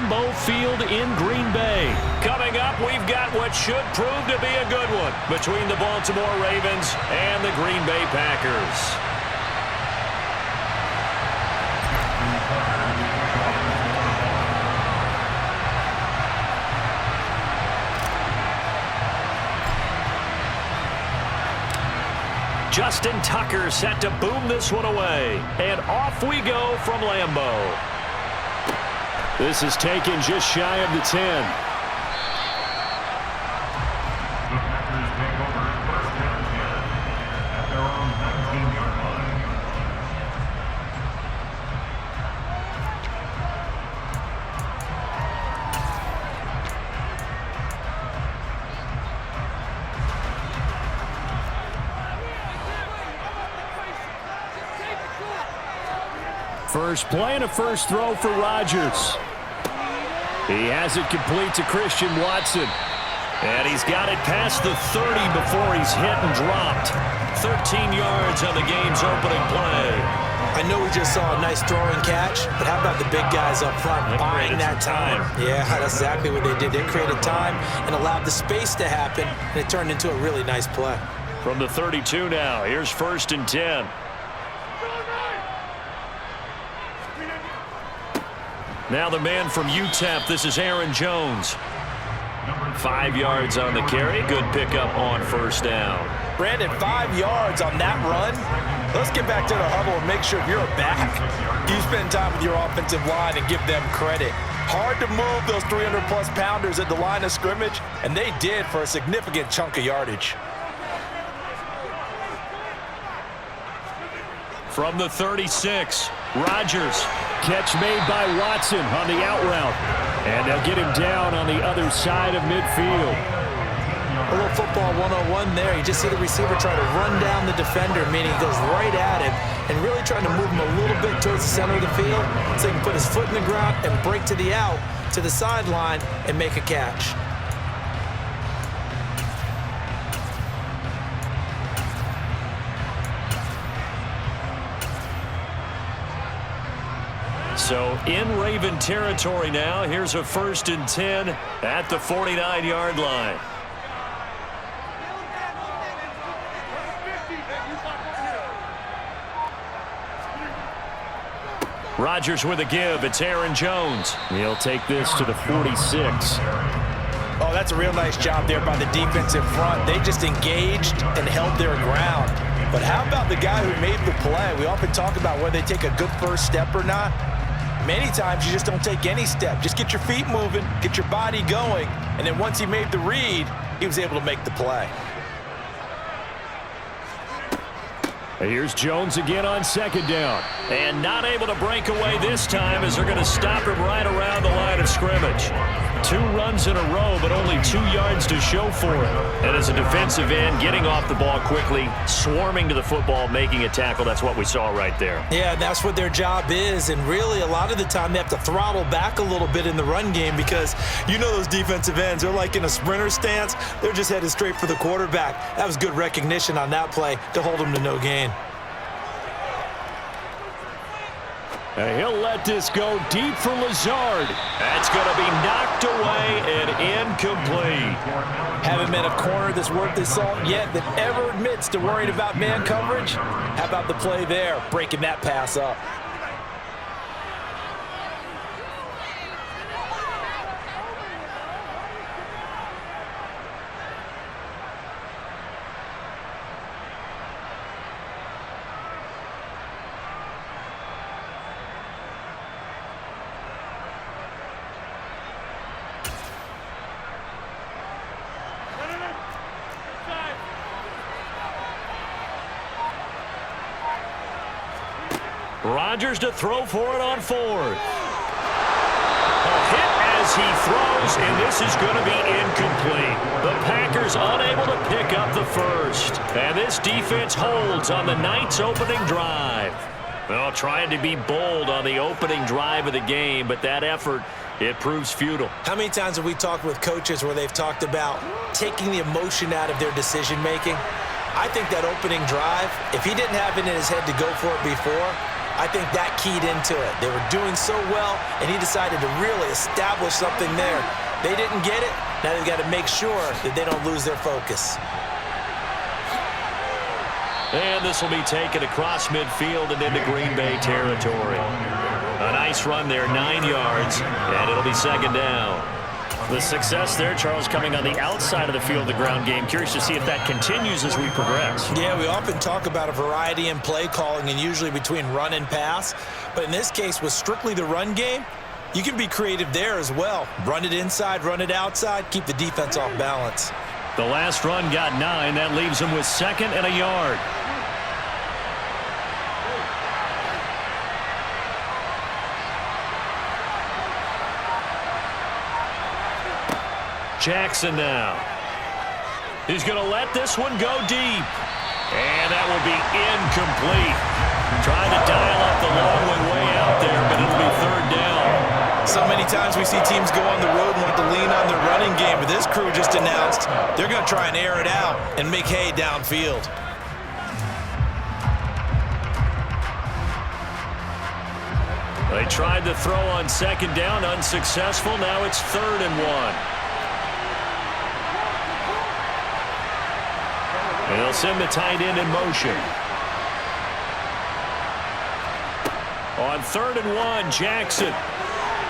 Lambeau Field in Green Bay. Coming up, we've got what should prove to be a good one between the Baltimore Ravens and the Green Bay Packers. Justin Tucker set to boom this one away. And off we go from Lambeau. This is taken just shy of the 10. First play and a first throw for Rodgers. He has it complete to Christian Watson. And he's got it past the 30 before he's hit and dropped. 13 yards on the game's opening play. I know we just saw a nice throw and catch, but how about the big guys up front buying that time? Yeah, that's exactly what they did. They created time and allowed the space to happen, and it turned into a really nice play. From the 32 now, here's 1st and 10. Now the man from UTEP, this is Aaron Jones. 5 yards on the carry. Good pickup on first down. Brandon, 5 yards on that run. Let's get back to the huddle and make sure you're a back. You spend time with your offensive line and give them credit. Hard to move those 300-plus pounders at the line of scrimmage, and they did for a significant chunk of yardage. From the 36, Rodgers. Catch made by Watson on the out route. And they'll get him down on the other side of midfield. A little football 101 there. You just see the receiver try to run down the defender, meaning he goes right at him and really trying to move him a little bit towards the center of the field so he can put his foot in the ground and break to the out, to the sideline, and make a catch. So in Raven territory now, here's a 1st and 10 at the 49-yard line. Rodgers with a give. It's Aaron Jones. He'll take this to the 46. Oh, that's a real nice job there by the defensive front. They just engaged and held their ground. But how about the guy who made the play? We often talk about whether they take a good first step or not. Many times you just don't take any step. Just get your feet moving, get your body going, and then once he made the read, he was able to make the play. Here's Jones again on 2nd down. And not able to break away this time as they're going to stop him right around the line of scrimmage. 2 runs in a row, but only 2 yards to show for it. And as a defensive end, getting off the ball quickly, swarming to the football, making a tackle, that's what we saw right there. Yeah, that's what their job is. And really, a lot of the time, they have to throttle back a little bit in the run game because you know those defensive ends, they're like in a sprinter stance. They're just headed straight for the quarterback. That was good recognition on that play to hold them to no gain. And he'll let this go deep for Lazard. That's going to be knocked away and incomplete. Haven't met a corner that's worth his salt yet that ever admits to worrying about man coverage. How about the play there, breaking that pass up? Rodgers to throw for it on 4th. A hit as he throws, and this is going to be incomplete. The Packers unable to pick up the first. And this defense holds on the Knights' opening drive. Well, trying to be bold on the opening drive of the game, but that effort, it proves futile. How many times have we talked with coaches where they've talked about taking the emotion out of their decision-making? I think that opening drive, if he didn't have it in his head to go for it before, I think that keyed into it. They were doing so well, and he decided to really establish something there. They didn't get it. Now they've got to make sure that they don't lose their focus. And this will be taken across midfield and into Green Bay territory. A nice run there, 9 yards, and it'll be second down. The success there, Charles, coming on the outside of the field, the ground game. Curious to see if that continues as we progress. Yeah, we often talk about a variety in play calling and usually between run and pass. But in this case, with strictly the run game, you can be creative there as well. Run it inside, run it outside, keep the defense off balance. The last run got 9. That leaves him with 2nd and a yard. Jackson now. He's going to let this one go deep. And that will be incomplete. Trying to dial up the long one way out there, but it'll be third down. So many times we see teams go on the road and want to lean on their running game, but this crew just announced they're going to try and air it out and make hay downfield. They tried to throw on second down, unsuccessful. Now it's 3rd and 1. And they'll send the tight end in motion. On 3rd and 1, Jackson.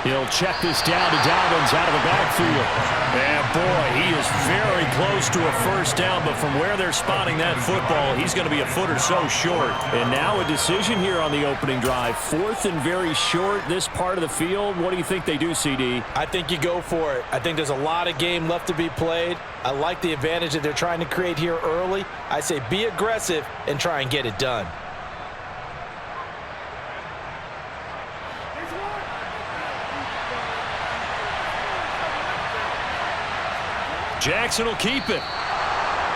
He'll check this down to Dobbins out of the backfield. And boy, he is very close to a first down, but from where they're spotting that football, he's going to be a foot or so short. And now a decision here on the opening drive. 4th and very short, this part of the field. What do you think they do, CD? I think you go for it. I think there's a lot of game left to be played. I like the advantage that they're trying to create here early. I say be aggressive and try and get it done. Jackson will keep it.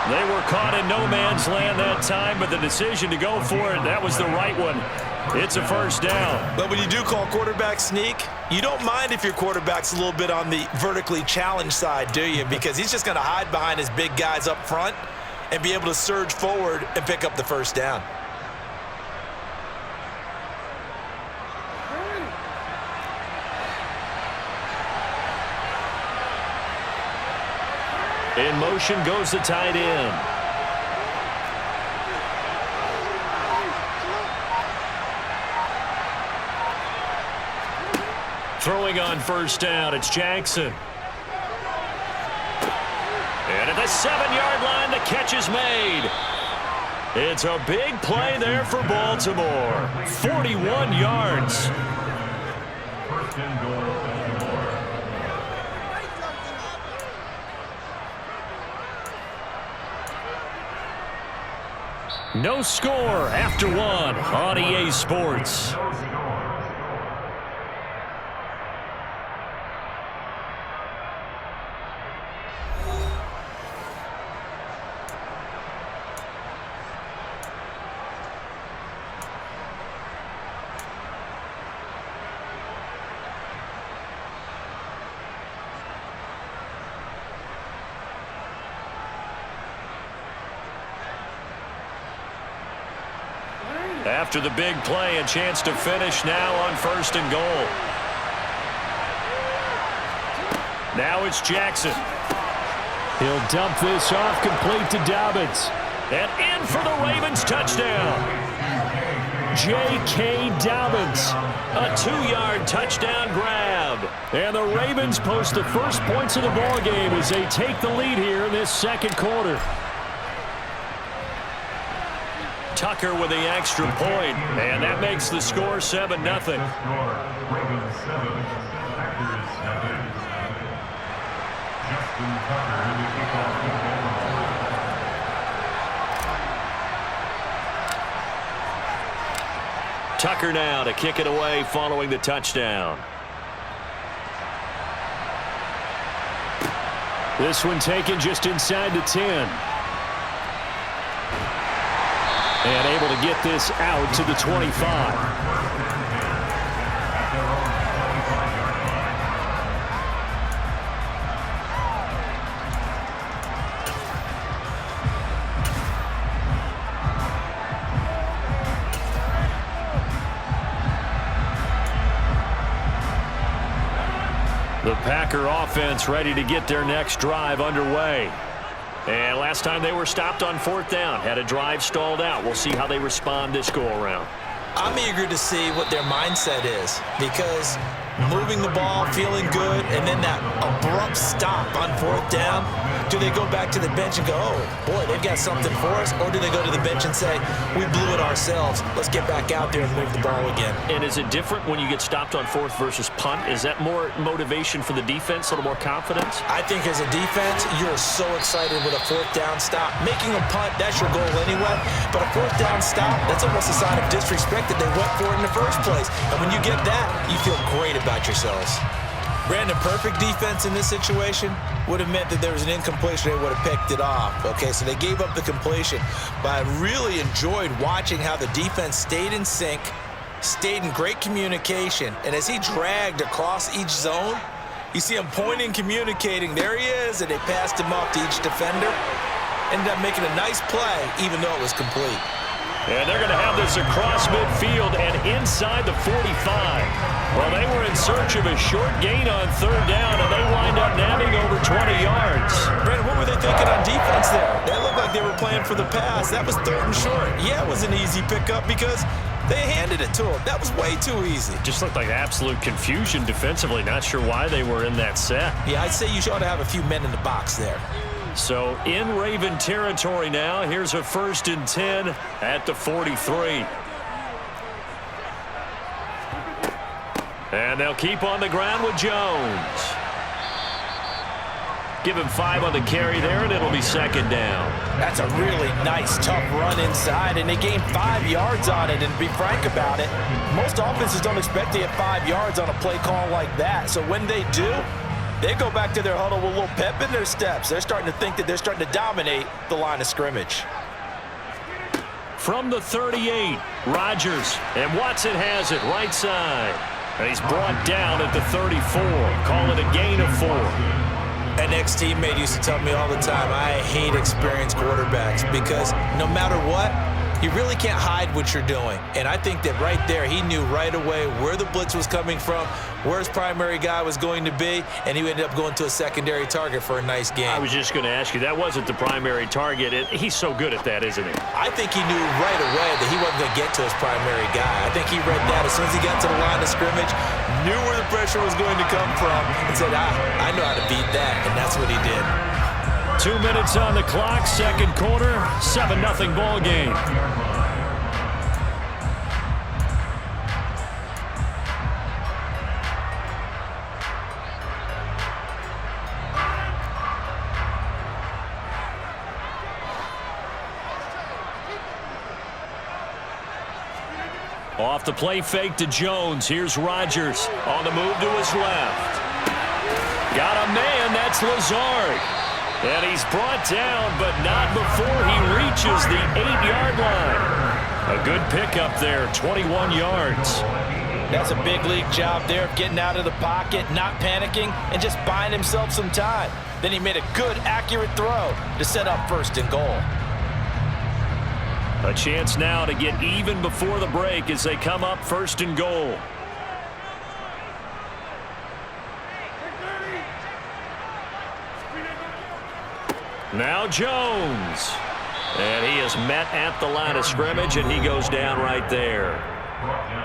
They were caught in no man's land that time, but the decision to go for it, that was the right one. It's a first down. But when you do call quarterback sneak, you don't mind if your quarterback's a little bit on the vertically challenged side, do you? Because he's just going to hide behind his big guys up front and be able to surge forward and pick up the first down. In motion goes the tight end. Throwing on first down, it's Jackson. And at the 7-yard line, the catch is made. It's a big play there for Baltimore. 41 yards. First and goal. No score after 1 on EA Sports. After the big play, a chance to finish now on 1st and goal. Now it's Jackson. He'll dump this off complete to Dobbins. And in for the Ravens touchdown. J.K. Dobbins. A 2-yard touchdown grab. And the Ravens post the first points of the ballgame as they take the lead here in this second quarter. Tucker with the extra point, and that makes the score 7-0. Tucker now to kick it away following the touchdown. This one taken just inside the 10. And able to get this out to the 25. Packer offense ready to get their next drive underway. And last time they were stopped on 4th down, had a drive stalled out. We'll see how they respond this go-around. I'm eager to see what their mindset is, because moving the ball, feeling good, and then that abrupt stop on 4th down, do they go back to the bench and go, oh, boy, they've got something for us? Or do they go to the bench and say, we blew it ourselves, let's get back out there and move the ball again? And is it different when you get stopped on 4th versus punt? Is that more motivation for the defense, a little more confidence? I think as a defense, you're so excited with a 4th down stop. Making a punt, that's your goal anyway. But a 4th down stop, that's almost a sign of disrespect that they went for it in the first place. And when you get that, you feel great about yourselves. Brandon, perfect defense in this situation would have meant that there was an incompletion. They would have picked it off. Okay, so they gave up the completion. But I really enjoyed watching how the defense stayed in sync, stayed in great communication. And as he dragged across each zone, you see him pointing, communicating. There he is, and they passed him off to each defender. Ended up making a nice play, even though it was complete. And they're going to have this across midfield and inside the 45. Well, they were in search of a short gain on 3rd down, and they wind up nabbing over 20 yards. Brandon, what were they thinking on defense there? That looked like they were playing for the pass. That was 3rd and short. Yeah, it was an easy pickup because they handed it to him. That was way too easy. Just looked like absolute confusion defensively. Not sure why they were in that set. Yeah, I'd say you ought to have a few men in the box there. So in Raven territory now. Here's a 1st and 10 at the 43. And they'll keep on the ground with Jones. Give him 5 on the carry there, and it'll be 2nd down. That's a really nice, tough run inside, and they gained 5 yards on it. And to be frank about it, most offenses don't expect to get 5 yards on a play call like that. So when they do, they go back to their huddle with a little pep in their steps. They're starting to think that they're starting to dominate the line of scrimmage. From the 38, Rodgers, and Watson has it right side. And he's brought down at the 34. Call it a gain of 4. An ex-teammate used to tell me all the time, I hate experienced quarterbacks because no matter what, you really can't hide what you're doing. And I think that right there, he knew right away where the blitz was coming from, where his primary guy was going to be, and he ended up going to a secondary target for a nice game. I was just going to ask you, that wasn't the primary target. He's so good at that, isn't he? I think he knew right away that he wasn't going to get to his primary guy. I think he read that as soon as he got to the line of scrimmage, knew where the pressure was going to come from, and said, I know how to beat that, and that's what he did. 2 minutes on the clock, 2nd quarter, 7-0 ball game. Off the play fake to Jones. Here's Rodgers on the move to his left. Got a man, that's Lazard. And he's brought down, but not before he reaches the 8-yard line. A good pickup there, 21 yards. That's a big league job there of getting out of the pocket, not panicking, and just buying himself some time. Then he made a good, accurate throw to set up 1st and goal. A chance now to get even before the break as they come up 1st and goal. Now Jones. And he is met at the line of scrimmage, and he goes down right there.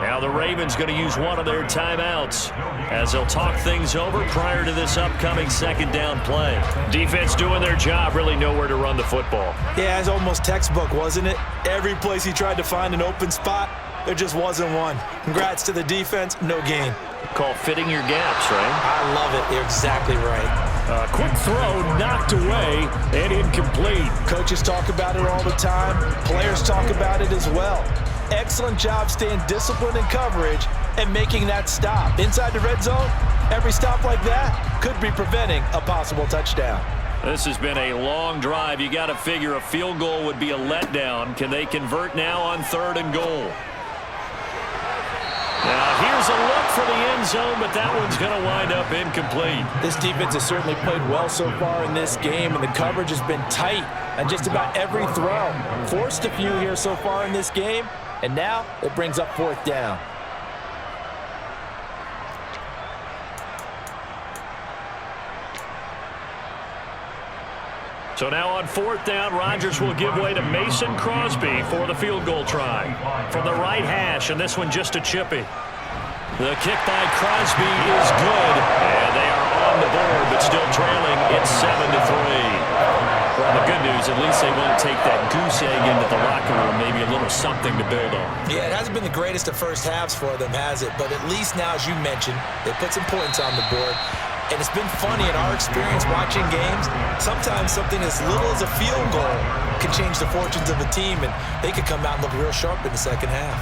Now the Ravens going to use one of their timeouts as they'll talk things over prior to this upcoming 2nd down play. Defense doing their job, really nowhere to run the football. Yeah, it's almost textbook, wasn't it? Every place he tried to find an open spot, there just wasn't one. Congrats to the defense, no gain. Call fitting your gaps, right? I love it. You're exactly right. Quick throw knocked away and incomplete. Coaches talk about it all the time. Players talk about it as well. Excellent job staying disciplined in coverage and making that stop. Inside the red zone, every stop like that could be preventing a possible touchdown. This has been a long drive. You got to figure a field goal would be a letdown. Can they convert now on 3rd and goal? Now here's a look for the end zone, but that one's going to wind up incomplete. This defense has certainly played well so far in this game, and the coverage has been tight on just about every throw. Forced a few here so far in this game, and now it brings up 4th down. So now on 4th down, Rodgers will give way to Mason Crosby for the field goal try. From the right hash, and this one just a chippy. The kick by Crosby is good, and they are on the board, but still trailing. It's 7-3. Well, the good news, at least they won't take that goose egg into the locker room, maybe a little something to build on. Yeah, it hasn't been the greatest of first halves for them, has it? But at least now, as you mentioned, they put some points on the board. And it's been funny in our experience watching games. Sometimes something as little as a field goal can change the fortunes of a team, and they could come out and look real sharp in the second half.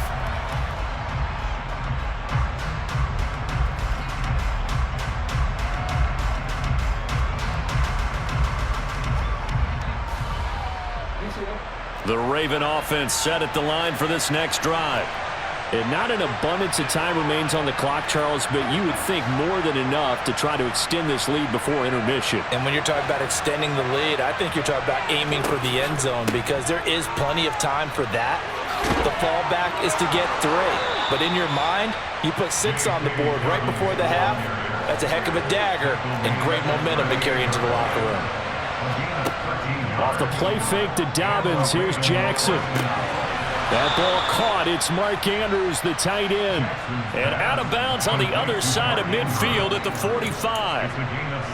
The Raven offense set at the line for this next drive. And not an abundance of time remains on the clock, Charles, but you would think more than enough to try to extend this lead before intermission. And when you're talking about extending the lead, I think you're talking about aiming for the end zone because there is plenty of time for that. The fallback is to get 3. But in your mind, you put 6 on the board right before the half. That's a heck of a dagger and great momentum to carry into the locker room. Off the play fake to Dobbins, here's Jackson. That ball caught. It's Mark Andrews, the tight end. And out of bounds on the other side of midfield at the 45.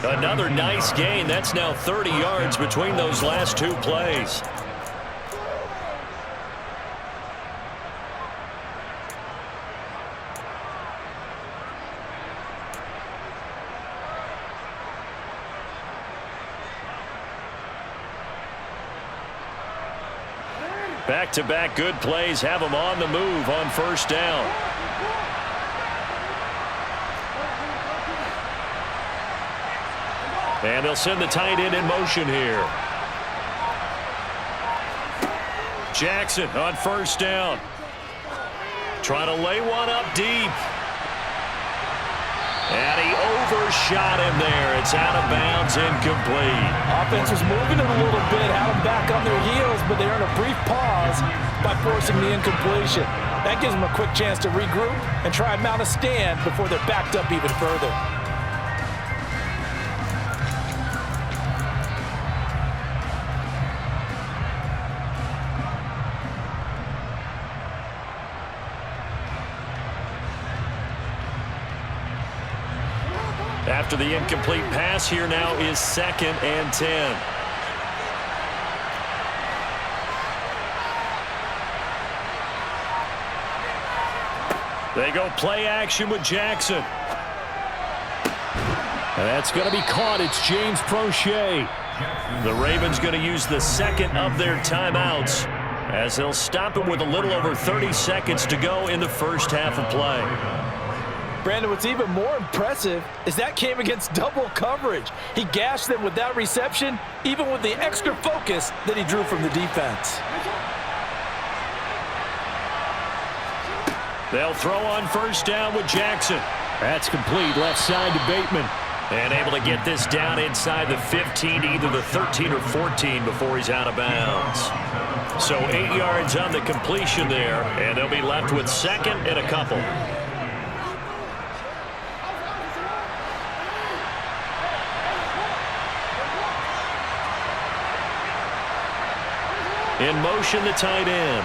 Another nice gain. That's now 30 yards between those last 2 plays. Back-to-back good plays have them on the move on 1st down. And they'll send the tight end in motion here. Jackson on 1st down. Trying to lay one up deep. And he overshot him there. It's out of bounds, incomplete. Offense was moving it a little bit, had them back on their heels, but they earned a brief pause by forcing the incompletion. That gives them a quick chance to regroup and try and mount a stand before they're backed up even further. After the incomplete pass, here now is 2nd and 10. They go play action with Jackson. And that's going to be caught. It's James Prochet. The Ravens going to use the 2nd of their timeouts as they'll stop him with a little over 30 seconds to go in the first half of play. Brandon, what's even more impressive is that came against double coverage. He gashed them with that reception, even with the extra focus that he drew from the defense. They'll throw on 1st down with Jackson. That's complete, left side to Bateman. And able to get this down inside the 15, either the 13 or 14 before he's out of bounds. So 8 yards on the completion there, and they'll be left with 2nd and a couple. In motion, the tight end.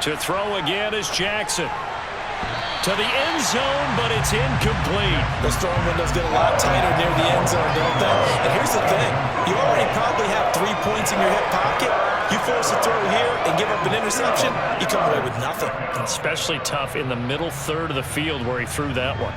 To throw again is Jackson. To the end zone, but it's incomplete. Those throwing windows get a lot tighter near the end zone, don't they? And here's the thing. You already probably have 3 points in your hip pocket. You force a throw here and give up an interception, you come away with nothing. Especially tough in the middle third of the field where he threw that one.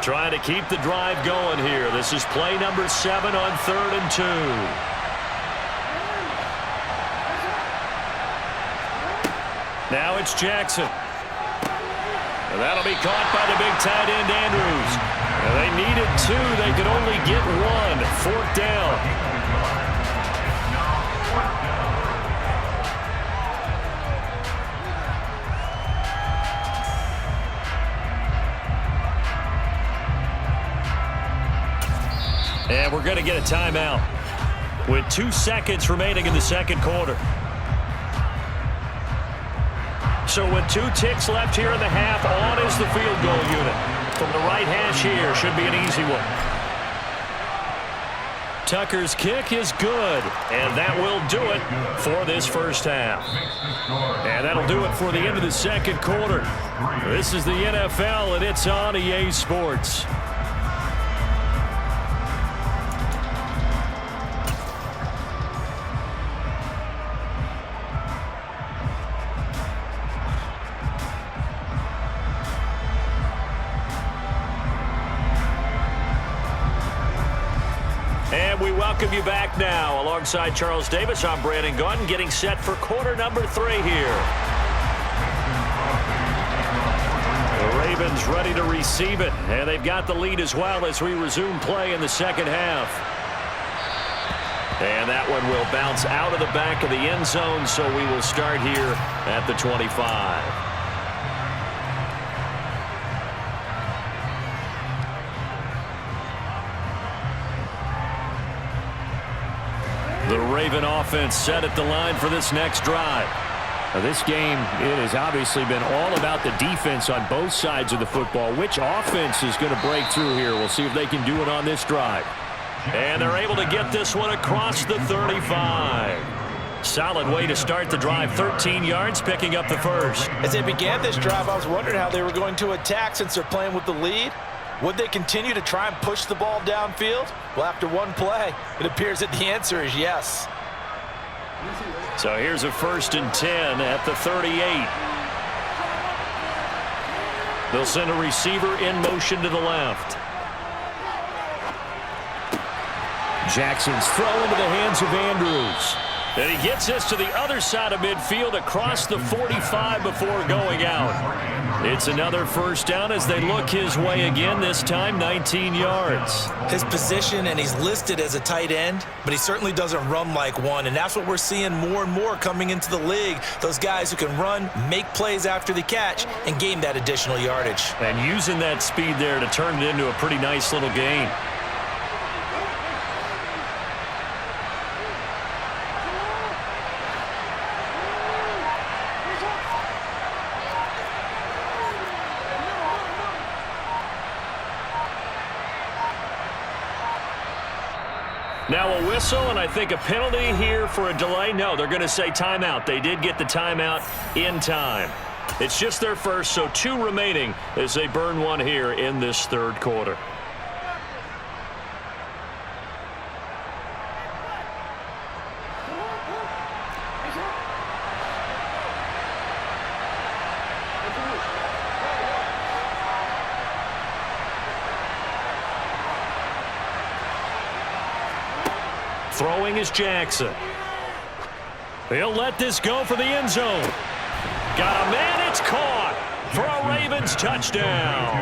Trying to keep the drive going here. This is play number 7 on 3rd and 2. Now it's Jackson. And that'll be caught by the big tight end, Andrews. And they needed 2. They could only get 1. 4th down. And we're going to get a timeout with 2 seconds remaining in the second quarter. So with 2 ticks left here in the half, on is the field goal unit. From the right hash here, should be an easy one. Tucker's kick is good, and that will do it for this first half. And that'll do it for the end of the second quarter. This is the NFL, and it's on EA Sports. And we welcome you back now. Alongside Charles Davis, I'm Brandon Gaudin, getting set for quarter number 3 here. The Ravens ready to receive it, and they've got the lead as well as we resume play in the second half. And that one will bounce out of the back of the end zone, so we will start here at the 25. The Raven offense set at the line for this next drive. Now this game, it has obviously been all about the defense on both sides of the football. Which offense is going to break through here? We'll see if they can do it on this drive. And they're able to get this one across the 35. Solid way to start the drive. 13 yards, picking up the first. As they began this drive, I was wondering how they were going to attack since they're playing with the lead. Would they continue to try and push the ball downfield? Well, after one play, it appears that the answer is yes. So here's a 1st and 10 at the 38. They'll send a receiver in motion to the left. Jackson's throw into the hands of Andrews. And he gets this to the other side of midfield across the 45 before going out. It's another first down as they look his way again, this time 19 yards. His position, and he's listed as a tight end, but he certainly doesn't run like one, and that's what we're seeing more and more coming into the league. Those guys who can run, make plays after the catch, and gain that additional yardage. And using that speed there to turn it into a pretty nice little gain. Now a whistle, and I think a penalty here for a delay. No, they're going to say timeout. They did get the timeout in time. It's just their first, so 2 remaining as they burn one here in this third quarter. Throwing is Jackson. He'll let this go for the end zone. Got a man, it's caught for a Ravens touchdown.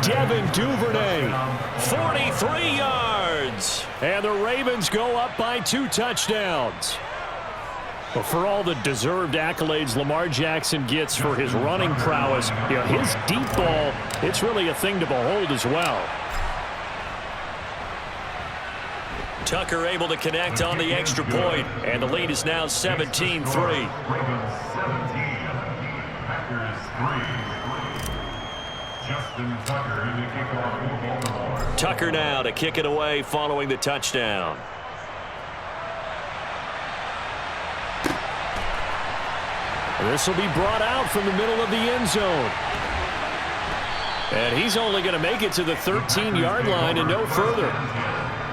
Devin Duvernay, 43 yards. And the Ravens go up by 2 touchdowns. But for all the deserved accolades Lamar Jackson gets for his running prowess, his deep ball, it's really a thing to behold as well. Tucker able to connect on the extra point, and the lead is now 17-3. Tucker now to kick it away following the touchdown. This will be brought out from the middle of the end zone. And he's only going to make it to the 13-yard line and no further.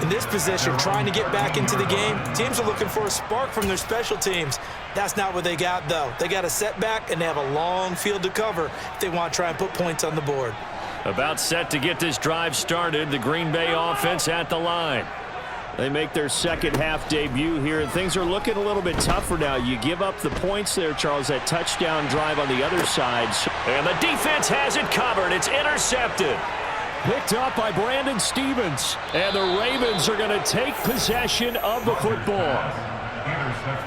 In this position, trying to get back into the game, teams are looking for a spark from their special teams. That's not what they got, though. They got a setback, and they have a long field to cover if they want to try and put points on the board. About set to get this drive started, the Green Bay offense at the line. They make their second half debut here, and things are looking a little bit tougher now. You give up the points there, Charles, that touchdown drive on the other side. And the defense has it covered. It's intercepted. Picked up by Brandon Stevens. And the Ravens are going to take possession of the football.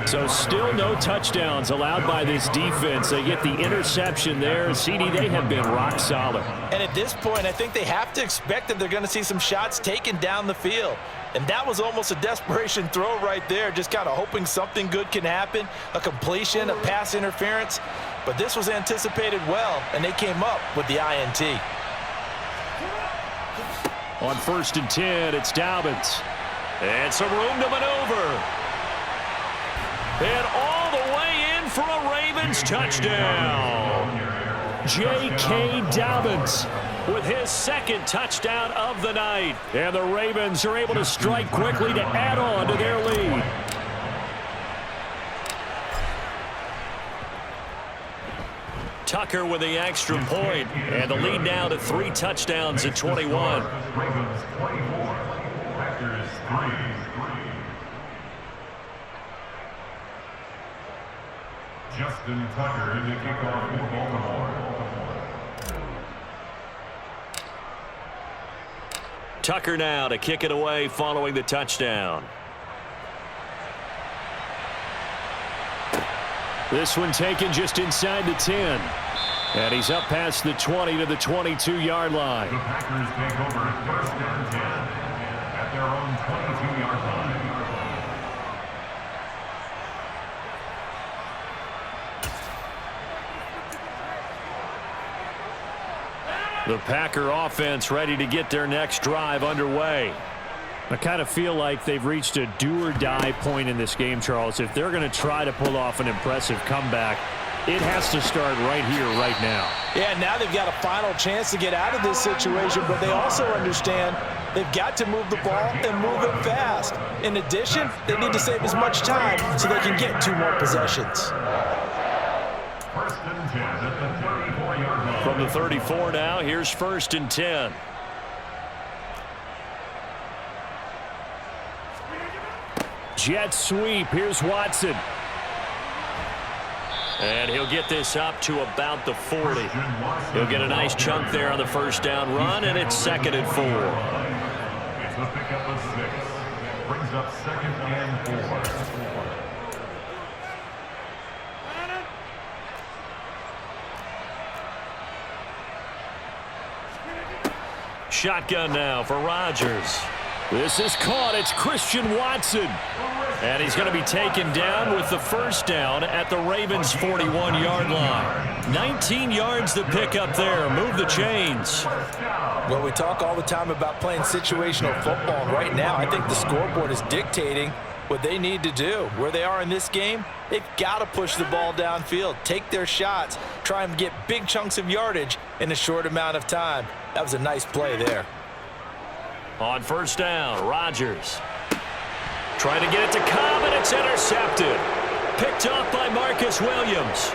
So still no touchdowns allowed by this defense. They get the interception there. CD, they have been rock solid. And at this point, I think they have to expect that they're going to see some shots taken down the field. And that was almost a desperation throw right there, just kind of hoping something good can happen, a completion, a pass interference. But this was anticipated well, and they came up with the INT. On 1st and 10, it's Dobbins. And some room to maneuver. And all the way in for a Ravens touchdown. J.K. Dobbins with his second touchdown of the night. And the Ravens are able to strike quickly to add on to their lead. Tucker with the extra point, and the lead now to 3 touchdowns at 21. Ravens 24, Packers 3. Justin Tucker in the kickoff for Baltimore. Tucker now to kick it away following the touchdown. This one taken just inside the 10. And he's up past the 20 to the 22-yard line. The Packers take over 1st and 10 at their own 22-yard line. The Packer offense ready to get their next drive underway. I kind of feel like they've reached a do-or-die point in this game, Charles. If they're going to try to pull off an impressive comeback, it has to start right here, right now. Yeah, now they've got a final chance to get out of this situation, but they also understand they've got to move the ball and move it fast. In addition, they need to save as much time so they can get 2 more possessions. 1st and 10 at the 34-yard line. From the 34 now, here's 1st and 10. Jet sweep. Here's Watson. And he'll get this up to about the 40. He'll get a nice chunk there on the 1st down run, and it's 2nd and 4. It's a pickup of 6. Brings up 2nd and 4. Shotgun now for Rodgers. This is caught. It's Christian Watson. And he's going to be taken down with the 1st down at the Ravens' 41-yard line. 19 yards to pick up there. Move the chains. Well, we talk all the time about playing situational football. Right now, I think the scoreboard is dictating what they need to do. Where they are in this game, they've got to push the ball downfield, take their shots, try and get big chunks of yardage in a short amount of time. That was a nice play there. On 1st down, Rodgers. Trying to get it to Cobb, and it's intercepted. Picked off by Marcus Williams.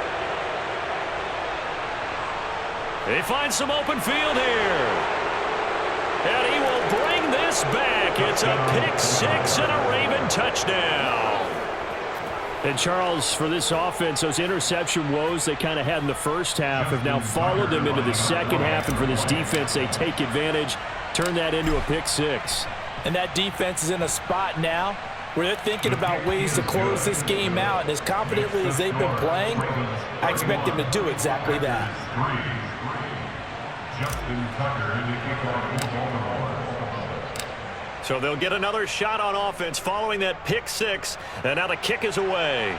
He finds some open field here. And he will bring this back. It's a pick 6 and a Raven touchdown. And, Charles, for this offense, those interception woes they kind of had in the 1st half have now followed them into the 2nd half. And for this defense, they take advantage, turn that into a pick 6. And that defense is in a spot now where they're thinking about ways to close this game out. And as confidently as they've been playing, I expect them to do exactly that. Justin Tucker in the kickoff for Baltimore. So they'll get another shot on offense following that pick 6. And now the kick is away.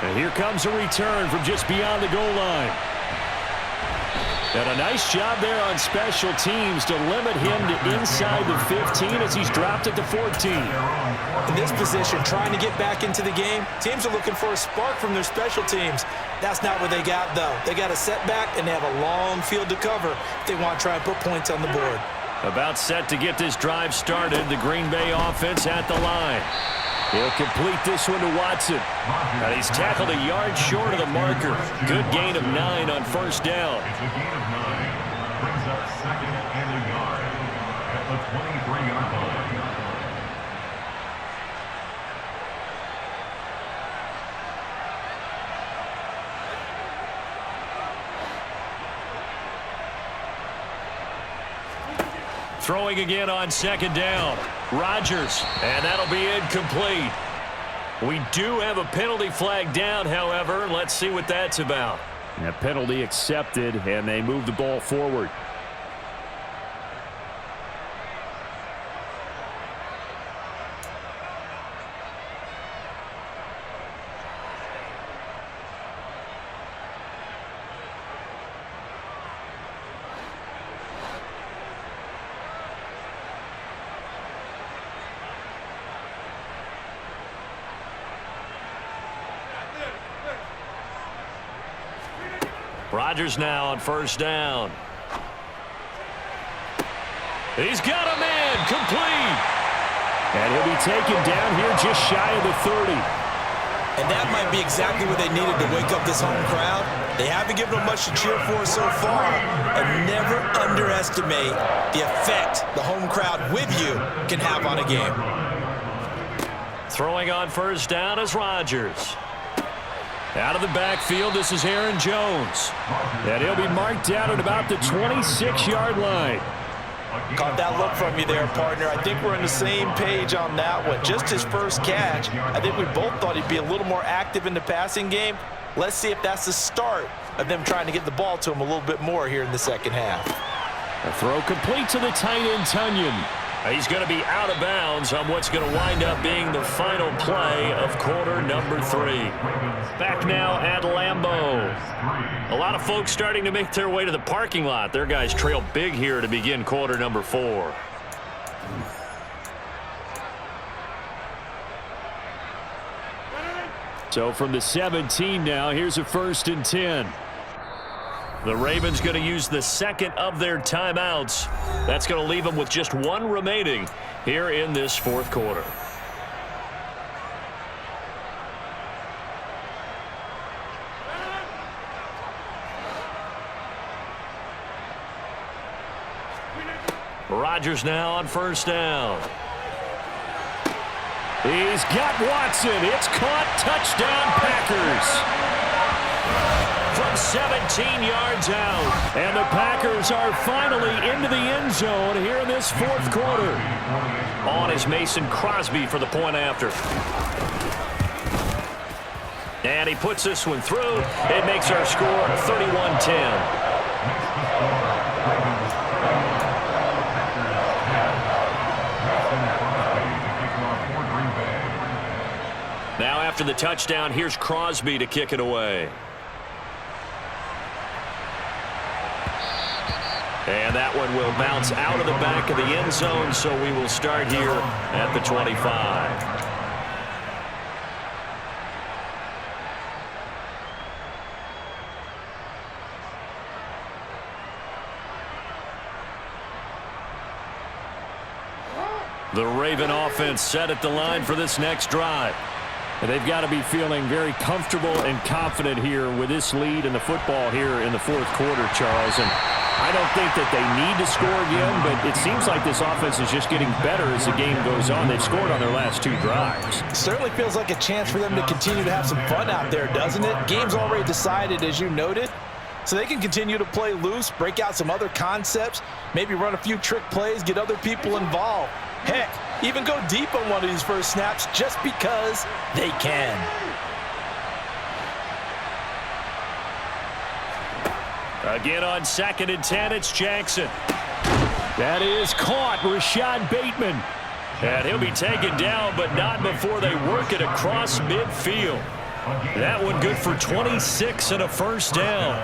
And here comes a return from just beyond the goal line. And a nice job there on special teams to limit him to inside the 15 as he's dropped at the 14. In this position, trying to get back into the game, teams are looking for a spark from their special teams. That's not what they got, though. They got a setback, and they have a long field to cover if they want to try and put points on the board. About set to get this drive started. The Green Bay offense at the line. He'll complete this one to Watson. And he's tackled a yard short of the marker. Good gain of 9 on 1st down. It's a gain of 9. Brings up 2nd and a yard at the 23-yard line. Throwing again on 2nd down. Rodgers, and that'll be incomplete. We do have a penalty flag down, however. Let's see what that's about. A penalty accepted, and they move the ball forward. Rodgers now on first down. He's got a man, complete. And he'll be taken down here just shy of the 30. And that might be exactly what they needed to wake up this home crowd. They haven't given them much to cheer for so far. And never underestimate the effect the home crowd with you can have on a game. Throwing on first down is Rodgers. Out of the backfield, this is Aaron Jones. And he'll be marked down at about the 26-yard line. Caught that look from you there, partner. I think we're on the same page on that one. Just his first catch. I think we both thought he'd be a little more active in the passing game. Let's see if that's the start of them trying to get the ball to him a little bit more here in the second half. A throw complete to the tight end, Tunyon. He's going to be out of bounds on what's going to wind up being the final play of quarter number 3. Back now at Lambeau. A lot of folks starting to make their way to the parking lot. Their guys trail big here to begin quarter number 4. So from the 17 now, here's a 1st and 10. The Ravens going to use the second of their timeouts. That's going to leave them with just one remaining here in this fourth quarter. Rodgers now on first down. He's got Watson. It's caught. Touchdown, Packers. From 17 yards out. And the Packers are finally into the end zone here in this fourth quarter. On is Mason Crosby for the point after. And he puts this one through. It makes our score 31-10. Now after the touchdown, here's Crosby to kick it away. And that one will bounce out of the back of the end zone, so we will start here at the 25. The Raven offense set at the line for this next drive. They've got to be feeling very comfortable and confident here with this lead in the football here in the fourth quarter, Charles. And I don't think that they need to score again, but it seems like this offense is just getting better as the game goes on. They've scored on their last 2 drives. Certainly feels like a chance for them to continue to have some fun out there, doesn't it? Game's already decided, as you noted. So they can continue to play loose, break out some other concepts, maybe run a few trick plays, get other people involved. Heck, even go deep on one of these first snaps just because they can. Again on 2nd and 10, it's Jackson. That is caught, Rashad Bateman. And he'll be taken down, but not before they work it across midfield. That one good for 26 and a first down.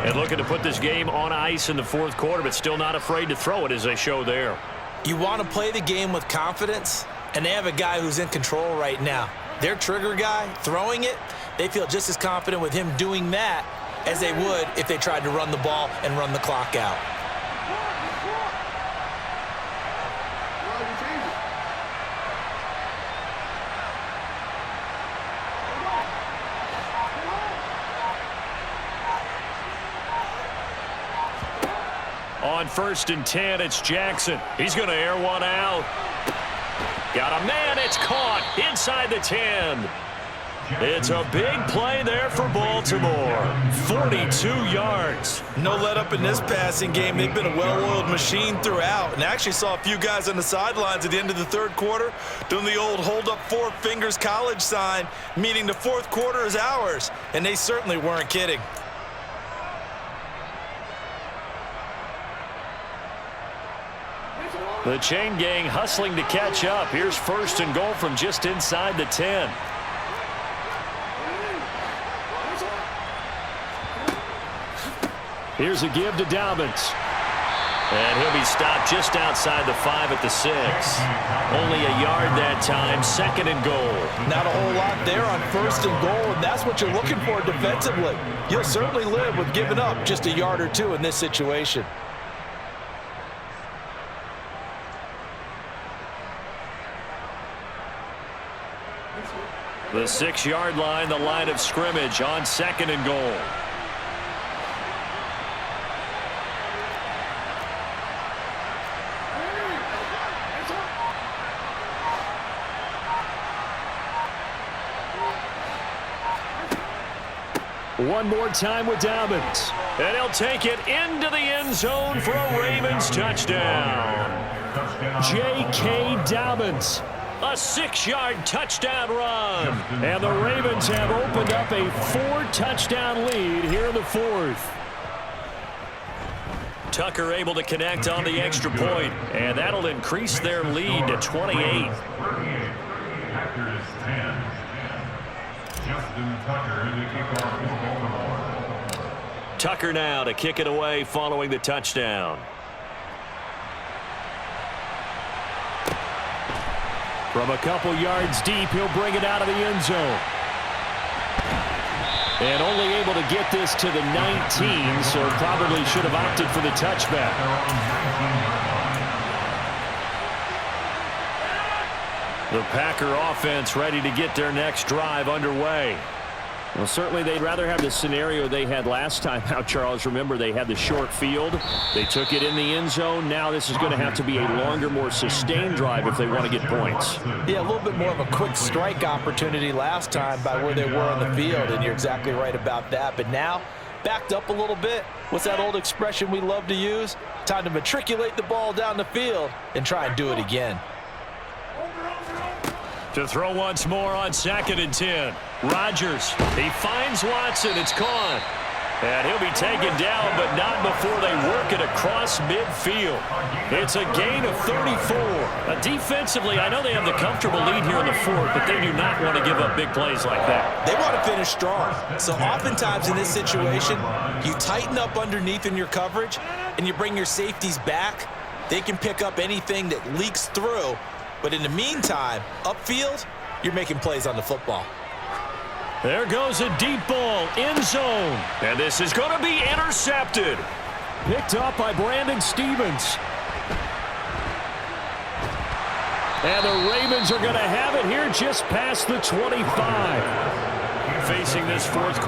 And looking to put this game on ice in the fourth quarter, but still not afraid to throw it as they show there. You want to play the game with confidence, and they have a guy who's in control right now. Their trigger guy, throwing it, they feel just as confident with him doing that as they would if they tried to run the ball and run the clock out. On 1st and 10, it's Jackson. He's going to air one out. Got a man. It's caught inside the 10. It's a big play there for Baltimore. 42 yards. No let up in this passing game. They've been a well-oiled machine throughout. And I actually saw a few guys on the sidelines at the end of the third quarter doing the old hold up four fingers college sign, meaning the fourth quarter is ours. And they certainly weren't kidding. The chain gang hustling to catch up. Here's first and goal from just inside the 10. Here's a give to Dobbins. And he'll be stopped just outside the 5 at the 6. Only a yard that time, second and goal. Not a whole lot there on first and goal, and that's what you're looking for defensively. You'll certainly live with giving up just a yard or two in this situation. The 6-yard line, the line of scrimmage on second and goal. One more time with Dobbins. And he'll take it into the end zone for a Ravens touchdown. J.K. Dobbins. A 6-yard touchdown run. And the Ravens have opened up a 4-touchdown lead here in the fourth. Tucker able to connect on the extra point, and that'll increase their lead to 28. Packers 10. Justin Tucker, the kickoff for Baltimore. Tucker now to kick it away following the touchdown. From a couple yards deep, he'll bring it out of the end zone. And only able to get this to the 19, so probably should have opted for the touchback. The Packer offense ready to get their next drive underway. Well, certainly they'd rather have the scenario they had last time out, Charles. Remember, they had the short field. They took it in the end zone. Now this is going to have to be a longer, more sustained drive if they want to get points. Yeah, a little bit more of a quick strike opportunity last time by where they were on the field, and you're exactly right about that. But now, backed up a little bit. What's that old expression we love to use? Time to matriculate the ball down the field and try and do it again. To throw once more on second and 10. Rodgers, he finds Watson. It's caught. And he'll be taken down, but not before they work it across midfield. It's a gain of 34. Defensively, I know they have the comfortable lead here in the fourth, but they do not want to give up big plays like that. They want to finish strong. So oftentimes in this situation, you tighten up underneath in your coverage, and you bring your safeties back. They can pick up anything that leaks through. But in the meantime, upfield, you're making plays on the football. There goes a deep ball, end zone. And this is going to be intercepted. Picked up by Brandon Stevens. And the Ravens are going to have it here just past the 25. Facing this fourth.